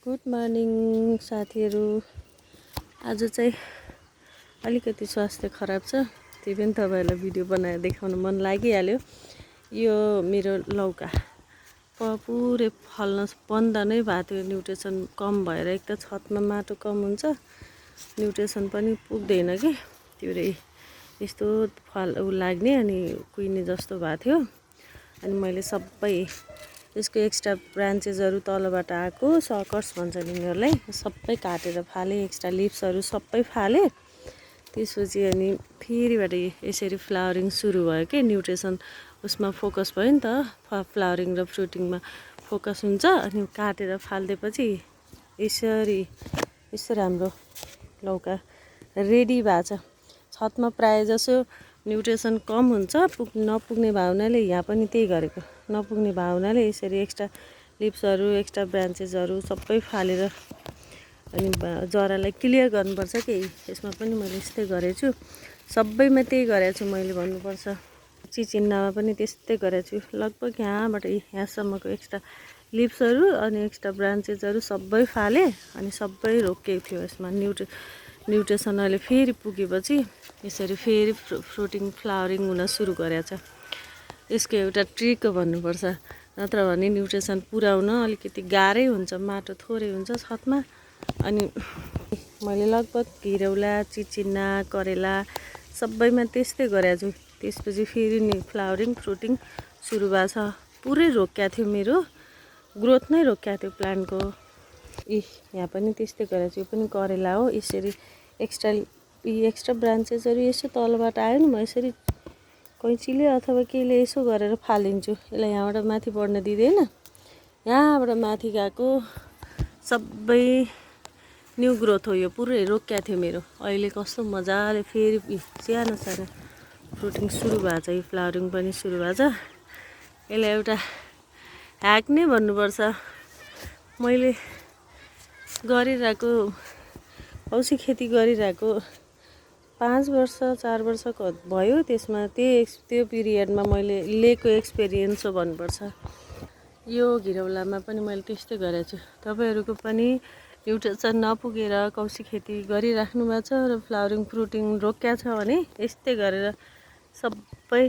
Good morning साथीहरू। आज चाहिँ अलिकति स्वास्थ्य खराब छ, त्यही पनि तपाईँहरूलाई भिडियो बनाएर देखाउन मन लागिहाल्यो। यो मेरो लौका पुरै फल्न बन्द नै भएको थियो, न्युट्रिसन कम भएर। एक त छतमा माटो कम हुन्छ, न्युट्रिसन पनि पुग्दैन कि त्यो रे यस्तो लाग्ने अनि कुहिने जस्तो भएको थियो। अनि मैले सबै यसको एक्स्ट्रा ब्रान्चेसहरू तलबाट आएको सकर्स भन्छन् यिनीहरूलाई, सबै काटेर फालेँ। एक्स्ट्रा लिप्सहरू सबै फालेँ। त्यसपछि अनि फेरिबाट यसरी फ्लावरिङ सुरु भयो कि न्युट्रिसन उसमा फोकस भयो नि त, फ्लावरिङ र फ्रुटिङमा फोकस हुन्छ। अनि काटेर फालिदिएपछि यसरी हाम्रो लौका रेडी भएको छ। छतमा प्रायः जसो न्युट्रिसन कम हुन्छ, नपुग्ने भावनाले यहाँ पनि त्यही गरेको। नपुग्ने भावनाले यसरी एक्स्ट्रा लिप्सहरू एक्स्ट्रा ब्रान्चेसहरू सबै फालेर अनि जरालाई क्लियर गर्नुपर्छ कि। यसमा पनि मैले यस्तै गरेछु, सबैमा त्यही गरेको छु मैले भन्नुपर्छ। चिचिन्नामा पनि त्यस्तै गरेको छु। लगभग यहाँबाट यहाँसम्मको एक्स्ट्रा लिप्सहरू अनि एक्स्ट्रा ब्रान्चेसहरू सबै फालेँ अनि सबै रोकिएको थियो। यसमा न्युट्रिसन अहिले फेरि पुगेपछि यसरी फेरि फ्रुटिङ फ्लावरिङ हुन सुरु गरेको छ। यसको एउटा ट्रिक भन्नुपर्छ, नत्र भने न्युट्रिसन पुर्याउन अलिकति गाह्रै हुन्छ, माटो थोरै हुन्छ छतमा। अनि मैले लगभग घिरौला, चिचिन्ना, करेला सबैमा त्यस्तै गरेको छु। त्यसपछि फेरि नि फ्लावरिङ फ्रुटिङ सुरु भएको छ। पुरै रोकिएको थियो, मेरो ग्रोथ नै रोकिएको थियो प्लान्टको। यहाँ पनि त्यस्तै गरेको छु। यो पनि करेला हो। यसरी एक्स्ट्रा ब्रान्चेसहरू यसो तलबाट आयो नि, म यसरी कैँचीले अथवा केहीले यसो गरेर फालिदिन्छु। यसलाई यहाँबाट माथि बढ्न दिँदैन। यहाँबाट माथि गएको सबै न्यू ग्रोथ हो। यो पुरै रोकिएको थियो मेरो। अहिले कस्तो मजाले फेरि सानो सानो फ्रुटिङ सुरु भएको छ। यो फ्लावरिङ पनि सुरु भएको छ। यसलाई एउटा ह्याक नै भन्नुपर्छ। मैले गरिरहेको औषधी खेती गरिरहेको 5 वर्ष 4 वर्षको भयो। त्यसमा त्यो पिरियडमा मैले लिएको एक्सपिरियन्स हो भन्नुपर्छ। यो घिरौलामा पनि मैले त्यस्तै गरेको छु। तपाईँहरूको पनि न्युट्रिसन नपुगेर कौशी खेती गरिराख्नु भएको छ र फ्लावरिङ फ्रुटिङ रोकिएको छ भने यस्तै गरेर सबै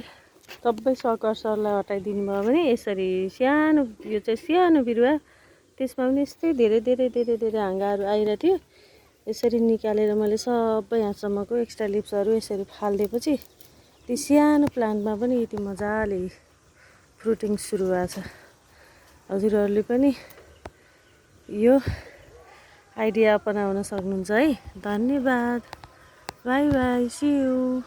सकर्सहरूलाई हटाइदिनु भयो भने यसरी सानो, यो चाहिँ सानो बिरुवा, त्यसमा पनि यस्तै धेरै हाँगाहरू आइरहेको थियो। यसरी निकालेर मैले सबै यहाँसम्मको एक्स्ट्रा लिप्सहरू यसरी फालिदिएपछि त्यो सानो प्लान्टमा पनि यति मजाले फ्रुटिङ सुरु भएको छ। हजुरहरूले पनि यो आइडिया अपनाउन सक्नुहुन्छ है। धन्यवाद। Bye bye, see you.